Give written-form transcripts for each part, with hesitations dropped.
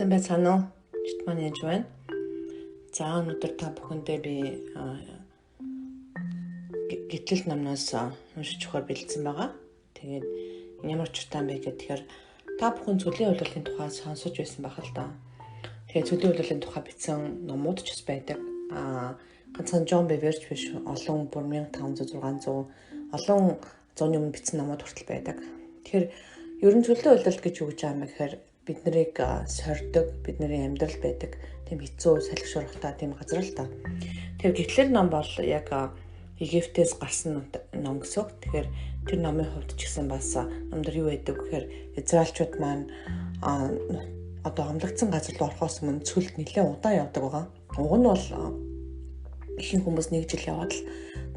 Сайн байцгаана уу? Чит маань яаж байна? За өнөөдөр та бүхэндээ би гитлэл номноос уншиж өгөхөөр бэлдсэн байгаа. Тэгээд ямар ч утгаан бэ гэхээр та бүхэн цөлийн үйлдвэрлэлийн тухай сонсож байсан байх л да. Тэгээд цөлийн үйлдвэрлэлийн тухай бичсэн номууд ч бас байдаг. Ганцхан Джон Беверч биш, олон 1500 600 олон зууны өмнө бичсэн номууд хүртэл байдаг. Тэгэхээр ерөн цөлийн үйлдвэрлэлт гэж юу гэж байгаа юм бэ гэхээр бид нарыг сордог, бидний амьдрал байдаг тийм хэцүү салхишуурхтай тийм газар л та. Тэгэхээр гитлэл ном бол яг Египтээс гарсан ном гэсэн. Тэгэхээр тэр номын хувьд ч гэсэн бас номдэр юу байдаг гэхээр израильчууд маань одоо амлагдсан газар руу орохоос өмнө цөлд нэлээд удаан явдаг байгаа. Уг нь бол ихэнх хүмүүс нэг жил яваад л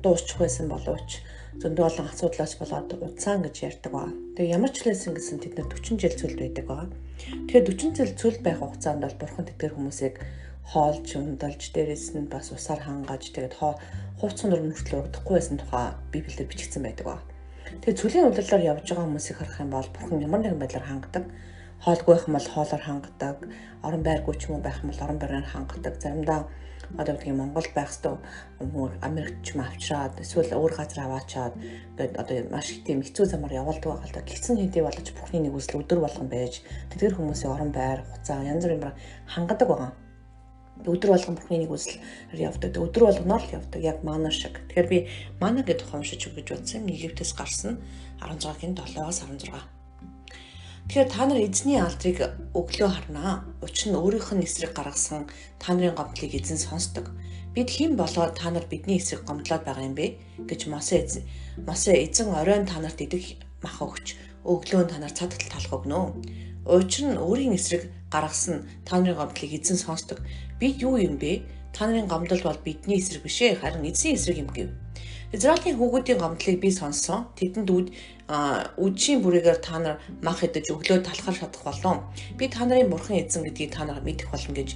дуусчих байсан боловч зөндөө олон асуудлаас болоод уцаан гэж ярьдаг ба. Тэгээ ямар ч лээсэн гэсэн тэд нар 40 жил цөлд байдаг ба. Тэгэхээр 40 жил цөлд байх хугацаанд бол бурхан тэдгээр хүмүүсийг хоолж, ундалж, дээрээс нь бас усаар хангаж тэгээд хувцас нур мөртлөө урдахгүй байсан тухай Библиэлд бичигдсэн байдаг ба. Тэгээд цөлийн удирдлаар явж байгаа хүмүүсийг харах юм бол бурхан ямар нэгэн байдлаар хангадаг. Хоолгүй байх юм бол хоолоор хангадаг, орон байргүй ч юм уу байх юм бол орон байраар хангадаг. Заримдаа одоо тийм Монголд байх хэвээр Америкт ч юм авчраад эсвэл өөр газар аваачаад ингээд одоо маш их тийм хэцүү замаар явуулдаг байгаа л да. Гисэн хэдий болож бурхны нэг үсэл өдөр болгон байж тэдгэр хүмүүсийн орон байр, хуцаа янз бүрийн хангадаг байгаа. Өдөр болгон бурхны нэг үсэлээр явдаг. Өдөр болгоноор л явдаг. Яг мана шиг. Тэгэхээр би мана гэдэг тухай уншиж өгч бодсон. Египтээс гарсан 16-гийн 7-оос 16. Тэгэхээр та нар эзний алдрыг өглөө харнаа. Учир нь өөрийнх нь эсрэг гаргасан та нарын гомдлыг эзэн сонсдог. Бид хэн болоод та нар бидний эсрэг гомдлоод байгаа юм бэ гэж Мосе эзэн оройн та нарт идэх мах өгч өглөө та нар цадтал талах өгнө. Учир нь өөрийн эсрэг гаргасан та нарын гомдлыг эзэн сонсдог. Бид юу юм бэ? Та нарын гомдол бол бидний эсрэг биш ээ, харин эзний эсрэг юм гэв. Израилийн хүүгүүдийн гомдлыг би сонссон. Тэдэнд үдшийн бүрийгээр та нар мах идэж өглөө талахаар шатах болов. Би та нарын бурхан эзэн гэдгийг та нар мэдэх болно гэж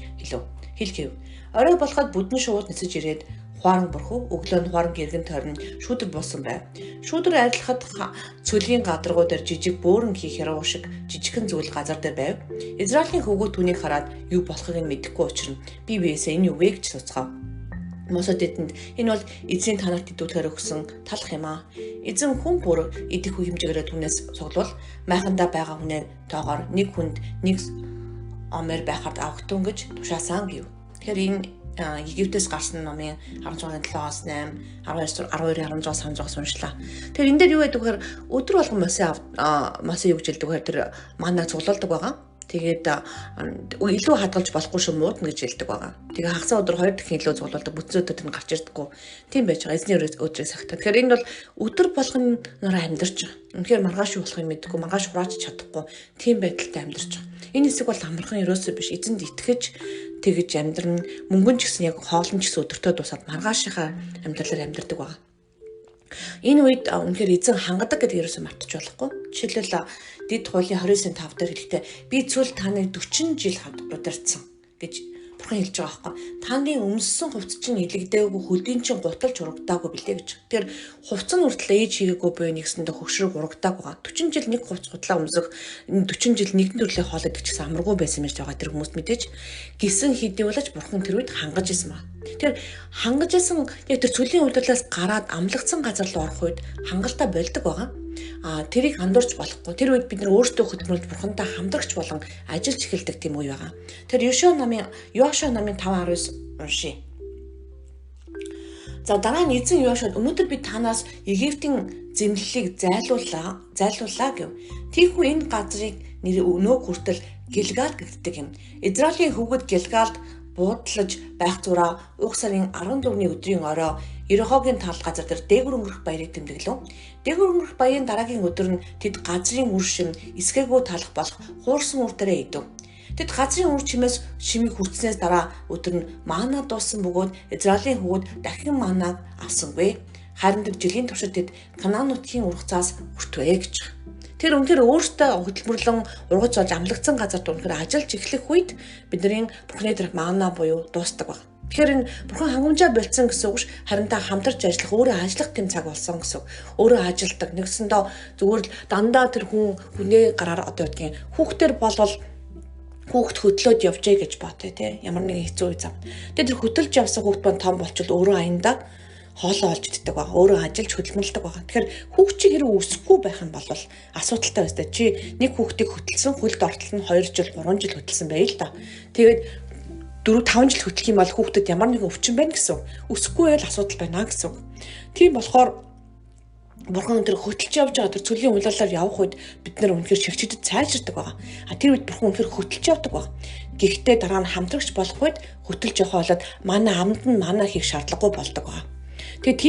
хэлгэв. Орой болоход бүдэн шууд нисэж ирээд хуаран бүрхүү өглөө нь хуаран гэргэн тойрон шүүдэр буусан байв. Шүүдэр арилахад цөлийн гадаргуу дээр жижиг бөөрөн хийх яруу шиг жижигхэн зүйл газар дээр байв. Израилийн хүүгүүд түүнийг хараад юу болохыг нь мэдэхгүй учраас би биесээ энэ юу вэ гэж суцгаав. Мосе тэдэнд энэ бол эзэн та нарт идүүлэхээр өгсөн талах юм аа. Эзэн хүн бүр идэх үе хэмжээгээр түүнээс цуглуул майхандаа байгаа хүнээ тоогоор нэг хүнд нэг омер байхад авахтун гэж тушаасан гэв. Тэгэхээр энэ Египтээс гарсан номын 16-7-оос 8, 12-16-аас 16-аас уншлаа. Тэгэхээр энэ дээр юу гэдэг вэ гэхээр өдөр болгон Мосе юу гэж хэлдэг вэ гэхээр тэр манаа цуглуулдаг байгаа. Тэгээд илүү хадгалж болохгүй шүү муудна гэж хэлдэг байгаа. Тэгээ хагас өдөр 2 дахин илүү цуглуулдаг бүтэн өдөр тэр гарч ирдэггүй. Тийм байж байгаа. Эзний өдрийг сахтаа. Тэгэхээр энэ бол өдөр болгон нөрөө амьдарч байгаа. Үнэхээр маргааш юу болохыг мэддэггүй, маргааш хураач чадахгүй тийм байдалтай амьдарч байгаа. Энэ хэсэг бол амархан ерөөсөө биш. Эзэнд итгэж тэгж амьдрна. Мөнгөн ч гэсэн яг хоолн ч гэсэн өдөртөө дусаад маргаашийнхаа амьдралаар амьдардаг байгаа. Энэ үед үнэхээр эзэн хангадаг гэдэг ерөөсөө мартаж болохгүй. Жишээлбэл Дэд хуулийн 29:5 дээр хэлэхдээ би цөл таныг 40 жил удирдсан гэж бурхан хэлж байгаа байхгүй. Таны өмссөн хувцс чинь илэгдээгүй, хөдийн чинь гуталж урагдаагүй билээ гэж. Тэгэхээр хувцс нь хүртэл ээж хийгээгүй буй нэгсэндээ хөгшрөг урагдааг байгаа. 40 жил нэг хувцс гутлаа өмсөх, 40 жил нэгэн төрлийн хоол идэх гэсэн амаргүй байсан мэж байгаа тэр хүмүүс мэдээж гисэн хэдий болооч бурхан тэр үед хангаж исэн ба. Тэгэхээр хангаж исэн яг тэр цөлийн удирлаас гараад амлагдсан газар руу орох үед хангалттай болдог байгаа. Тэрийг андуурч болохгүй. Тэр үед бид нар өөрсдөө хөдөлмөрлж бурхантай хамтрагч болон ажиллаж эхэлдэг тийм үе байгаа. Тэр Йошуа номын 5:19 уншия. За дараа нь эзэн Йошуад өнөөдөр би танаас Египтийн зэмлэлийг зайлууллаа гэв. Тийхүү энэ газрыг нэр өнөө хүртэл Гэлгал гэгддэг юм. Израилийн хүүгүүд Гэлгалд буудлаж байх зураа уг сарын 14-ний өдрийн орой Ерохогийн тал газар дээр дээгүр өнгөрөх баярыг тэмдэглэв. Дээгүр өнгөрөх баярын дараагийн өдөр нь тэд газрын үр шим эсгээгүү талах болох хуурсан үр дээрээ идэв. Тэд газрын үр чимээс шимийг хүртснээс дараа өдөр нь мана дууссан бөгөөд Израилийн хүүгүүд дахин манаг авсангүй. Харин тэр жилийн туршид тэд Канаан нутгийн ургацаас хүртвэ гэж. Тэр үнээр өөртөө хөдөлмөрлөн ургац болж амлагдсан газарт үнээр ажиллаж эхлэх үед бидний бурхны дэрх мана буюу дуустдаг баг. Тэгэхээр энэ бурхан хангамжаа болцсон гэсэн үг ш харин та хамтарч ажиллах өөрөө ажиллах тэм цаг болсон гэсэн. Өөрөө ажилдаг нэгсэндээ зүгээр л дандаа тэр хүнээ гараар одоо гэдгийг хүүхдэр болвол хүүхд хөдлөөд явжээ гэж бодъё те. Ямар нэгэн хэцүү үе зав. Тэгээд тэр хөдөлж явсан хүүхд маань том болчихвол өөрөө аяндаа хоолоо олж иддэг байгаа. Өөрөө ажиллаж хөдөлмөрлөдөг байгаа. Тэгэхээр хүүхд чи хэрэг өсөхгүй байх юм бол асуудалтай байстай. Чи нэг хүүхдийг хөдөлсөн, хөлд ортол нь 2 жил, 3 жил хөдөлсөн байл л да. Тэгээд 4-5 жил хөдлөх юм бол хүүхдэд ямар нэгэн өвчин байна гэсэн. Өсөхгүй байл асуудал байна гэсэн. Тийм болохоор Бурхан өндөр хөтлж явж байгаа тэр цөлийн улаалаар явах үед бид нар үнэхээр шигчдэд цайжирдаг байгаа. Тэр үед Бурхан үнэхээр хөтлж явдаг байгаа. Гэхдээ дараа нь хамтрагч болох үед хөтлж явах болоод манай амд нь манай хийх шаардлагагүй болдог байгаа. Тэгээ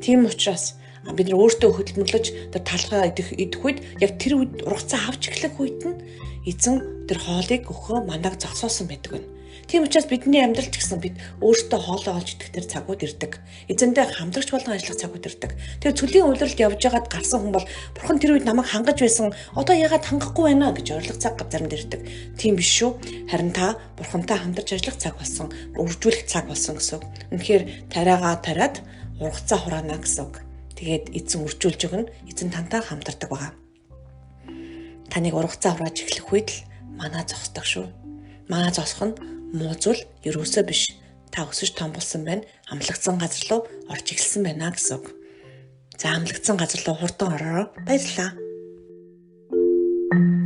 тийм учраас бид нар өөртөө хөдөлмөрлөж тэр талхаа идэх үед яг тэр үед ургацаа авч эхлэх үед нь эзэн тэр хоолыг өгөхөө манайг зогсоосон байдаг байна. Тийм учраас бидний амьдралч гэсэн бид өөртөө хоолоо олж идэх тэр цагууд ирдэг. Эзэндээ хамтрагч болгон ажиллах цагууд ирдэг. Тэгээ цөлийн үйлрэлд явж байгаад гарсан хүн бол Бурхан тэр үед намайг хангаж байсан. Одоо яагаад хангахгүй байна гэж ойрлох цаг заримд ирдэг. Тийм биш шүү. Харин та Бурхантай хамтарч ажиллах цаг болсон, үржүүлэх цаг болсон гэсэн үг. Үнэхээр тариагаа тариад ургацаа хураана гэсэн үг. Тэгээд эзэн үржүүлж өгнө. Эзэн тантай хамтардаг байгаа. Таныг ургацаа хурааж эхлэх үед л манаа зогсдог шүү. Манаа зогсох нь муу зүйл ерөөсөө биш. Та өсөж том болсон байна. Амлагдсан газар руу орж эхэлсэн байна гэсэн үг. За амлагдсан газар руу хурдан ороо. Баярлалаа.